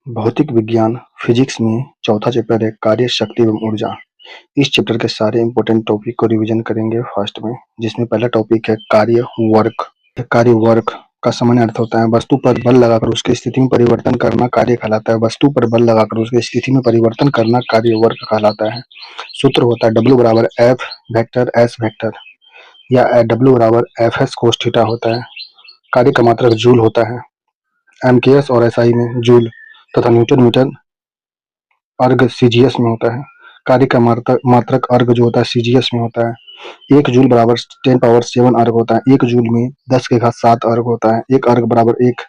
भौतिक विज्ञान फिजिक्स में चौथा चैप्टर है कार्य, शक्ति एवं ऊर्जा। इस चैप्टर के सारे इंपॉर्टेंट टॉपिक को रिवीजन करेंगे फर्स्ट में, जिसमें पहला टॉपिक है कार्य, वर्क। कार्य वर्क का सामान्य अर्थ होता है वस्तु पर बल लगाकर उसकी स्थिति में परिवर्तन करना कार्य कहलाता है। वस्तु पर बल लगाकर उसकी स्थिति में परिवर्तन करना कार्य वर्क कहलाता है। सूत्र होता है W बराबर F वेक्टर S वेक्टर या W बराबर FS कोस थीटा होता है। कार्य का मात्रक जूल होता है। MKS और SI में जूल तथा न्यूटन मीटर अर्ग सीजीएस में होता है। कार्य का मात्रक अर्ग जो होता है सीजीएस में होता है। 1 जूल बराबर 10 पावर 7 अर्ग होता है। 1 जूल में 10 के घात 7 अर्ग होता है। 1 अर्ग बराबर 1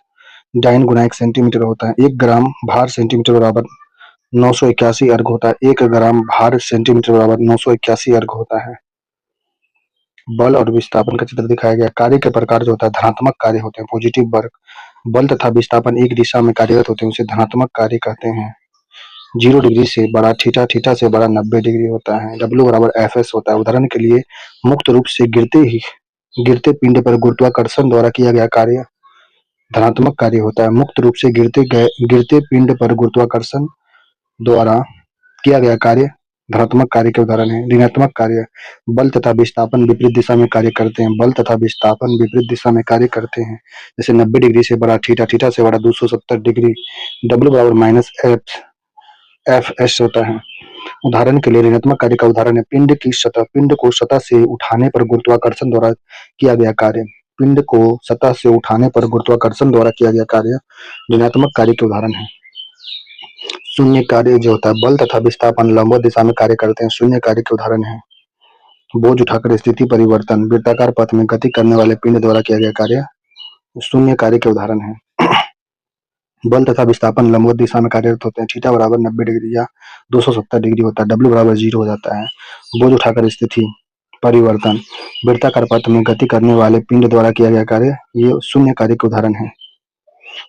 डाइन गुना 1 सेंटीमीटर होता है। 1 ग्राम भार सेंटीमीटर बराबर 981 अर्ग होता है। 1 ग्राम भार सेंटीमीटर बराबर 981 अर्ग होता है। बल और विस्थापन का चित्र दिखाया गया। कार्य के प्रकार जो होता है धनात्मक कार्य होते हैं, पॉजिटिव वर्क। बल तथा विस्थापन एक दिशा में कार्यरत होते हैं, उसे धनात्मक कार्य कहते हैं। 0 डिग्री से बड़ा थीटा, थीटा से बड़ा 90 डिग्री होता है। W बराबर FS होता है। उदाहरण के लिए मुक्त रूप से गिरते पिंड पर गुरुत्वाकर्षण द्वारा किया गया कार्य धनात्मक कार्य होता है। मुक्त रूप से गिरते पिंड पर गुरुत्वाकर्षण द्वारा किया गया कार्य धनात्मक कार्य के उदाहरण है। ऋणात्मक कार्य बल तथा विस्थापन विपरीत दिशा में कार्य करते हैं। बल तथा विस्थापन विपरीत दिशा में कार्य करते हैं। जैसे 90 डिग्री से बड़ा थीटा, थीटा से बड़ा 270 डिग्री। W बराबर माइनस FS होता है। उदाहरण के लिए ऋणात्मक कार्य का उदाहरण है पिंड को सतह से उठाने पर गुरुत्वाकर्षण द्वारा किया गया कार्य। पिंड को सतह से उठाने पर गुरुत्वाकर्षण द्वारा किया गया कार्य ऋणात्मक कार्य के उदाहरण है। शून्य कार्य जो होता है बल तथा विस्थापन लंबवत दिशा में कार्य करते हैं, शून्य कार्य के उदाहरण है बोझ उठाकर स्थिति परिवर्तन, वृत्ताकार पथ में गति करने वाले पिंड द्वारा किया गया कार्य शून्य कार्य के उदाहरण है। बल तथा विस्थापन लंबवत दिशा में कार्यरत होते हैं। थीटा बराबर 90 डिग्री या 270 डिग्री होता है। W बराबर 0 हो जाता है। बोझ उठाकर स्थिति परिवर्तन, वृत्ताकार पथ में गति करने वाले पिंड द्वारा किया गया कार्य ये शून्य कार्य के उदाहरण है।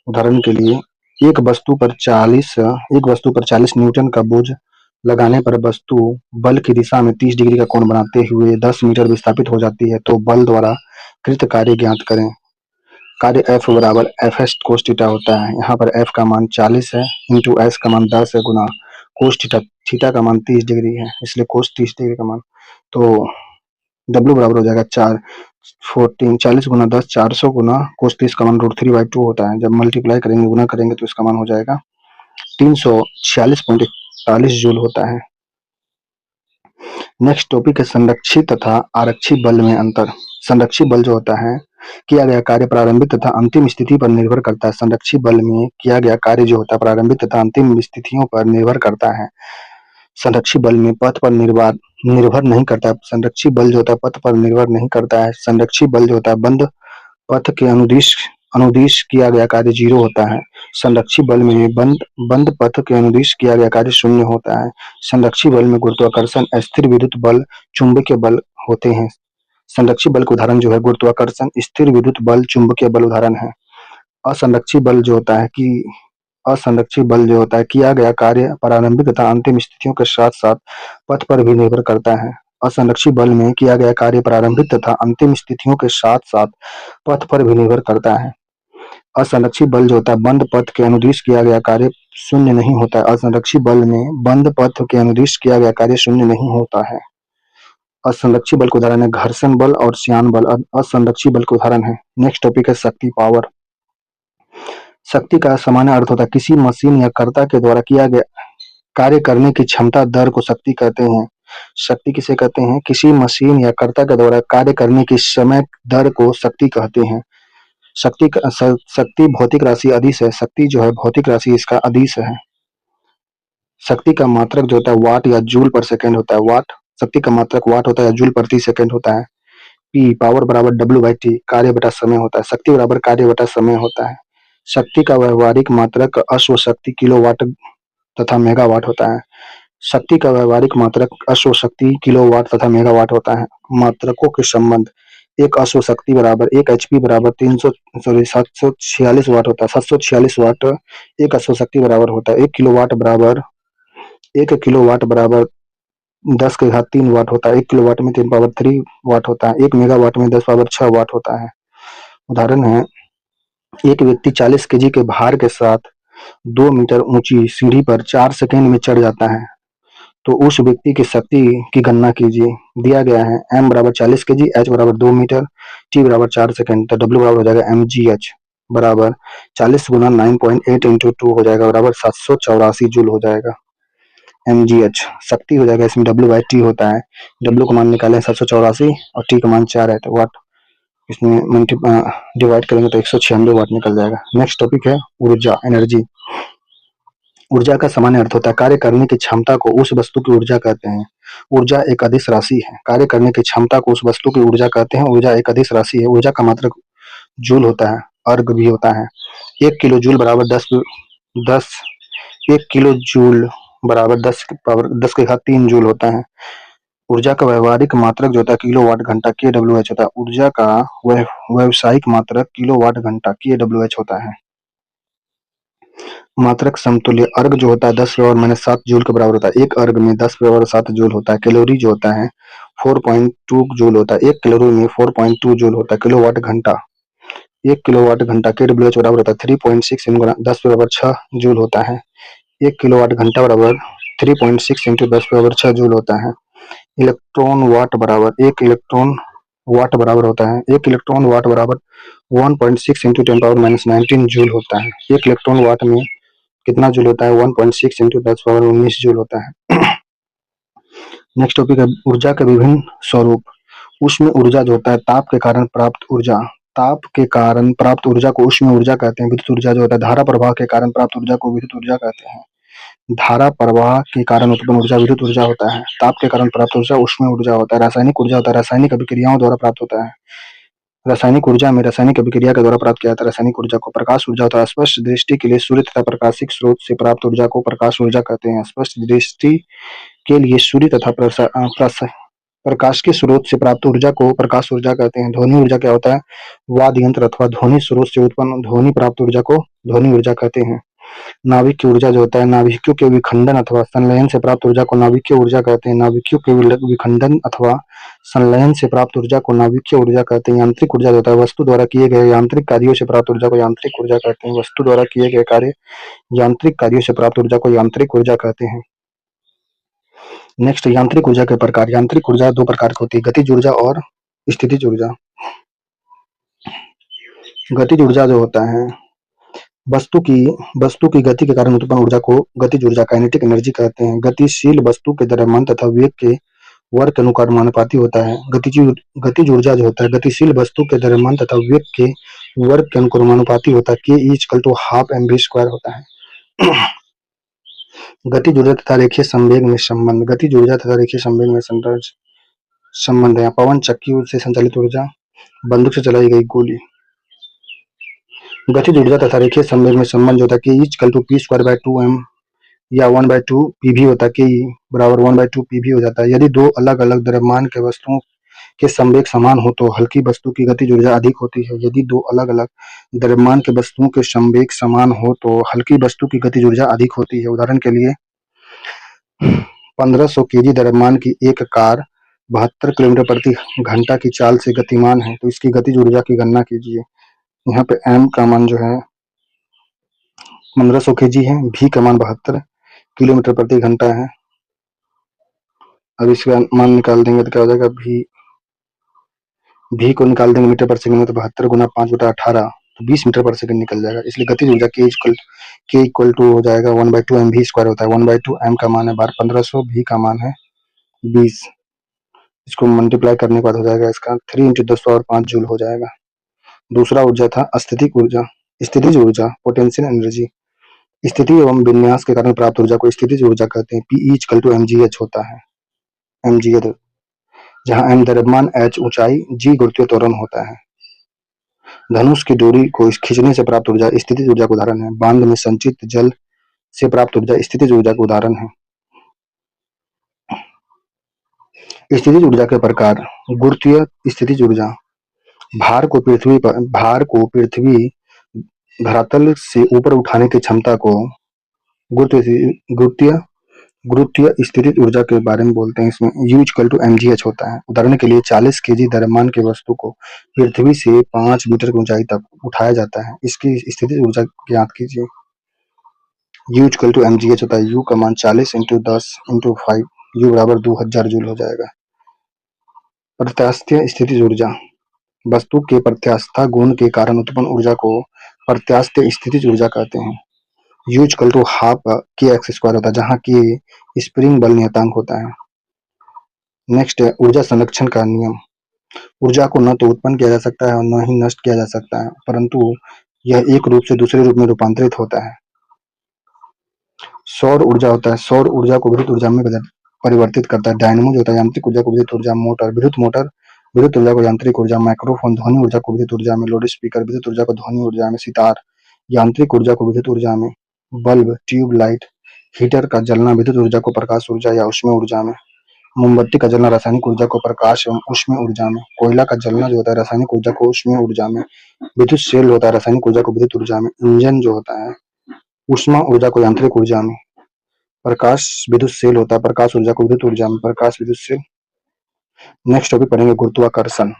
उदाहरण के लिए एक वस्तु पर 40 न्यूटन का बोझ लगाने पर वस्तु बल की दिशा में 30 डिग्री का कोण बनाते हुए 10 मीटर विस्थापित हो जाती है, तो बल द्वारा कृत कार्य ज्ञात करें। कार्य F बराबर FS कोस थीटा होता है। यहाँ पर F का मान 40 है इंटू S का मान 10 है गुना कोस थीटा, थीटा का मान 30 डिग्री है इसलिए कोस 30 डिग्री का मान, तो W बराबर हो जाएगा 40 गुना 10 400 गुना कोस 30 का मान √3/2 होता है। जब मल्टीप्लाई करेंगे गुना करेंगे तो इसका मान हो जाएगा 346.41 जूल होता है। नेक्स्ट टॉपिक है संरक्षित तथा आरक्षित बल में अंतर। संरक्षित बल जो होता है किया गया कार्य प्रारंभिक तथा अंतिम स्थिति पर निर्भर करता है। संरक्षित बल में किया गया कार्य जो होता है प्रारंभिक तथा अंतिम स्थितियों पर निर्भर करता है। संरक्षित बल में पथ पर निर्भर नहीं करता है। संरक्षित बल जो होता है पथ पर निर्भर नहीं करता है। संरक्षित बल जो होता है बंद पथ के अनुदिश किया गया कार्य 0 होता है। संरक्षित बल में बंद पथ के अनुदिश किया गया कार्य 0 होता है। संरक्षित बल में गुरुत्वाकर्षण, स्थिर विद्युत बल, चुंबकीय बल होते हैं। संरक्षित बल का उदाहरण जो है गुरुत्वाकर्षण, स्थिर विद्युत बल, चुंबकीय बल उदाहरण है। असंरक्षित बल जो होता है किया गया कार्य प्रारंभिक तथा अंतिम स्थितियों के साथ साथ पथ पर भी निर्भर करता है। असंरक्षित बल में किया गया कार्य प्रारंभिक तथा अंतिम स्थितियों के साथ साथ पथ पर भी निर्भर करता है। असंरक्षित बल जो होता है बंद पथ के अनुदिश किया गया कार्य 0 नहीं होता है। असंरक्षित बल में बंद पथ के अनुदिश किया गया कार्य 0 नहीं होता है। असंरक्षित बल का उदाहरण है घर्षण बल और श्यान बल असंरक्षित बल का उदाहरण है। नेक्स्ट टॉपिक है शक्ति, पावर। शक्ति का सामान्य अर्थ होता है किसी मशीन या कर्ता के द्वारा किया गया कार्य करने की क्षमता दर को शक्ति कहते हैं। शक्ति किसे कहते हैं? किसी मशीन या कर्ता के द्वारा कार्य करने की समय दर को शक्ति कहते हैं। शक्ति भौतिक राशि अदिश है। शक्ति जो है भौतिक राशि इसका अदिश है। शक्ति का मात्रक जो होता है वाट या जूल पर सेकंड होता है। वाट शक्ति का मात्रक वाट होता है या जूल प्रति सेकंड होता है। P पावर बराबर W/T कार्य बटा समय होता है। शक्ति बराबर कार्य बटा समय होता है। शक्ति का व्यवहारिक मात्रक अश्व शक्ति किलोवाट तथा मेगावाट होता है। शक्ति का व्यवहारिक मात्रक अश्व शक्ति किलोवाट तथा मेगावाट होता है। मात्रकों के संबंध, एक अश्व शक्ति बराबर 1 HP बराबर 746 वाट होता है। 746 वाट एक अश्व शक्ति बराबर होता है। 1 किलोवाट बराबर 10 के घात 3 वाट होता है। 1 किलोवाट में 10 पावर 3 वाट होता है। 1 मेगावाट में 10 पावर 6 वाट होता है। उदाहरण है एक व्यक्ति 40 kg के भार के साथ 2 मीटर ऊंची सीढ़ी पर 4 सेकंड में चढ़ जाता है तो उस व्यक्ति की शक्ति की गणना कीजिए। दिया गया है m बराबर 40 केजी, h बराबर 2 मीटर, t बराबर 4 सेकंड, तो w बराबर हो जाएगा mgh बराबर 40 गुना 9.8 इंटू 2 हो जाएगा बराबर 784 जूल हो जाएगा। mgh शक्ति हो जाएगा, इसमें w बाई टी होता है, w का मान निकाले 784 और t का मान 4 है तो वाट इसमें डिवाइड करेंगे तो 196 वाट निकल जाएगा। नेक्स्ट टॉपिक है ऊर्जा, एनर्जी। ऊर्जा का सामान्य अर्थ होता है कार्य करने की क्षमता को उस वस्तु की ऊर्जा कहते हैं। ऊर्जा एक अदिश राशि है। कार्य करने की क्षमता को उस वस्तु की ऊर्जा कहते हैं। ऊर्जा एक अदिश राशि है। ऊर्जा का मात्रक जूल होता है, अर्ग भी होता है। 1 किलो जूल बराबर 10 1 किलो जूल बराबर 10 के घात 3 जूल होता है। ऊर्जा का व्यवहारिक मात्रक जो होता है किलोवाट घंटा kWh होता है। ऊर्जा का व्यावसायिक मात्रक किलोवाट घंटा kWh होता है। मात्रक समतुल्य अर्ग जो होता है 10⁻⁷ जूल के बराबर होता है। एक अर्ग में 10⁻⁷ जूल होता है। कैलोरी जो होता है 4.2 जूल होता है। एक कैलोरी में 4.2 जूल होता है। किलोवाट घंटा 1 किलोवाट घंटा kWh बराबर होता है 3.6 × 10⁻6 जूल होता है। 1 किलोवाट घंटा बराबर 3.6 × 10⁻6 जूल होता है। इलेक्ट्रॉन वाट बराबर 1 इलेक्ट्रॉन वाट बराबर होता है 1 इलेक्ट्रॉन वाट बराबर 1.6 × 10⁻19 जूल होता है। 1 इलेक्ट्रॉन वाट में कितना जूल होता है 1.6 × 10⁻19 जूल होता है। नेक्स्ट टॉपिक है ऊर्जा के विभिन्न स्वरूप। उष्म ऊर्जा जो होता है ताप के कारण प्राप्त ऊर्जा, ताप के कारण प्राप्त ऊर्जा को उष्म ऊर्जा कहते हैं। विद्युत ऊर्जा जो होता है धारा प्रवाह के कारण प्राप्त ऊर्जा को विद्युत ऊर्जा कहते हैं। धारा प्रवाह के कारण उत्पन्न ऊर्जा विद्युत ऊर्जा होता है। ताप के कारण प्राप्त ऊर्जा उष्म ऊर्जा होता है। रासायनिक ऊर्जा होता है रासायनिक अभिक्रियाओं द्वारा प्राप्त होता है। रासायनिक ऊर्जा में रासायनिक अभिक्रिया के द्वारा प्राप्त किया जाता है रासायनिक ऊर्जा को। प्रकाश ऊर्जा होता है स्पष्ट दृष्टि के लिए सूर्य तथा प्रकाशिक स्रोत से प्राप्त ऊर्जा को प्रकाश ऊर्जा कहते हैं। स्पष्ट दृष्टि के लिए सूर्य तथा प्रकाश के स्रोत से प्राप्त ऊर्जा को प्रकाश ऊर्जा कहते हैं। ध्वनि ऊर्जा क्या होता है वाद्य यंत्र अथवा ध्वनि स्रोत से उत्पन्न ध्वनि प्राप्त ऊर्जा को ध्वनि ऊर्जा कहते हैं। नाभिक की ऊर्जा जो होता है नाभिकों के विखंडन अथवा संलयन से प्राप्त ऊर्जा को नाभिकीय ऊर्जा कहते हैं। नाभिकों के विखंडन अथवा संलयन से प्राप्त ऊर्जा को नाभिकीय ऊर्जा कहते हैं। यांत्रिक ऊर्जा जो होता है वस्तु द्वारा किए गए यांत्रिक कार्यों से प्राप्त ऊर्जा को यांत्रिक ऊर्जा कहते हैं। वस्तु द्वारा किए गए कार्य यांत्रिक कार्यों से प्राप्त ऊर्जा को यांत्रिक ऊर्जा कहते हैं। नेक्स्ट यांत्रिक ऊर्जा के प्रकार। यांत्रिक ऊर्जा 2 प्रकार की होती है गतिज ऊर्जा और स्थितिज ऊर्जा। गतिज ऊर्जा जो होता है वस्तु की गति के कारण उत्पन्न ऊर्जा को गतिज ऊर्जा काइनेटिक एनर्जी कहते हैं। गतिशील वस्तु के द्रव्यमान तथा वेग के वर्ग के अनुपाती होता है। गतिज ऊर्जा जो होता है गतिशील वस्तु के द्रव्यमान तथा वेग के वर्ग के अनुपाती होता है। K=½ mv² होता है। गतिज ऊर्जा तथा रेखीय संवेग में संबंध। गतिज ऊर्जा तथा रेखीय संवेग में संबंध है। पवन चक्की से संचालित ऊर्जा, बंदूक से चलाई गई गोली। गतिज ऊर्जा तथा रेखीय संवेग में संबंध होता है K=p²/2m या 1/2 pv होता है। K बराबर 1/2 pv हो जाता है। यदि दो अलग अलग द्रव्यमान के वस्तुओं के संवेग समान हो तो हल्की वस्तु की गतिज ऊर्जा अधिक होती है। यदि दो अलग अलग द्रव्यमान के वस्तुओं के संवेग समान हो तो हल्की वस्तु की गतिज ऊर्जा अधिक होती है। उदाहरण के लिए 1500 केजी द्रव्यमान की एक कार 72 किलोमीटर प्रति घंटा की चाल से गतिमान है तो इसकी गतिज ऊर्जा की गणना कीजिए। यहाँ पे m का मान जो है 1500 केजी है, v का मान 72 किलोमीटर प्रति घंटा है। अब इसका मान निकाल देंगे तो क्या हो जाएगा v को निकाल देंगे मीटर पर सेकंड में तो 72 गुना 5/18 तो 20 मीटर पर सेकंड निकल जाएगा। इसलिए गतिज ऊर्जा k इक्वल टू हो जाएगा 1/2 mv² होता है। 1/2 m का मान है 1500, v का मान है 20। इसको मल्टीप्लाई करने के बाद हो जाएगा इसका 3 × 10⁻5 जूल हो जाएगा। दूसरा ऊर्जा था स्थितिज ऊर्जा। स्थितिज ऊर्जा पोटेंशियल एनर्जी। स्थिति एवं विन्यास के कारण प्राप्त ऊर्जा को स्थितिज ऊर्जा कहते हैं। P=mgh होता है। mgh जहाँ m द्रव्यमान, h ऊंचाई, g गुरुत्वीय त्वरण होता है। धनुष की डोरी को खींचने से प्राप्त ऊर्जा स्थितिज ऊर्जा का उदाहरण है। बांध में संचित जल से प्राप्त ऊर्जा स्थितिज ऊर्जा का उदाहरण है। स्थितिज ऊर्जा के प्रकार। गुरुत्वीय स्थितिज ऊर्जा भार को पृथ्वी धरातल से ऊपर उठाने की क्षमता को गुरुत्वीय स्थितिज ऊर्जा के बारे में बोलते हैं। इसमें U=mgh होता है। उदाहरण के लिए 40 केजी द्रव्यमान की वस्तु को पृथ्वी से 5 मीटर की ऊंचाई तक उठाया जाता है। इसकी स्थितिज ऊर्जा ज्ञात कीजिए। U इक्वल टू mgh होता है। U का मान 40 इंटू 10 इंटू 5, U बराबर 2000 जूल हो जाएगा। प्रत्यास्थीय स्थितिज ऊर्जा, वस्तु के प्रत्यास्थता गुण के कारण उत्पन्न ऊर्जा को प्रत्यास्थीय स्थितिज ऊर्जा कहते हैं। U इक्वल टू हाफ के एक्स स्क्वायर होता है, जहाँ के स्प्रिंग बल नियतांक होता है। नेक्स्ट है ऊर्जा संरक्षण का नियम। ऊर्जा को न तो उत्पन्न किया जा सकता है और न ही नष्ट किया जा सकता है, परंतु यह एक रूप से दूसरे रूप में रूपांतरित होता है। सौर ऊर्जा होता है, सौर ऊर्जा को विद्युत ऊर्जा में परिवर्तित करता है। डायनेमो जो होता है यांत्रिक ऊर्जा को विद्युत ऊर्जा, मोटर विद्युत ऊर्जा को यांत्रिक ऊर्जा, माइक्रोफोन ध्वनि ऊर्जा को विद्युत ऊर्जा में, लाउड स्पीकर विद्युत ऊर्जा को ध्वनि ऊर्जा में, सितार यांत्रिक ऊर्जा को विद्युत ऊर्जा में, बल्ब ट्यूब लाइट हीटर का जलना विद्युत ऊर्जा को प्रकाश ऊर्जा या ऊष्मीय ऊर्जा में, मोमबत्ती का जलना रासायनिक ऊर्जा को प्रकाश एवं ऊष्मीय ऊर्जा में, कोयला का जलना जो होता है रासायनिक ऊर्जा को ऊष्मीय ऊर्जा में, विद्युत सेल होता है रासायनिक ऊर्जा को विद्युत ऊर्जा में, इंजन जो होता है ऊष्मा ऊर्जा को यांत्रिक ऊर्जा में, प्रकाश विद्युत सेल होता है प्रकाश ऊर्जा को विद्युत ऊर्जा में, प्रकाश विद्युत सेल। नेक्स्ट टॉपिक पढ़ेंगे गुरुत्वाकर्षण।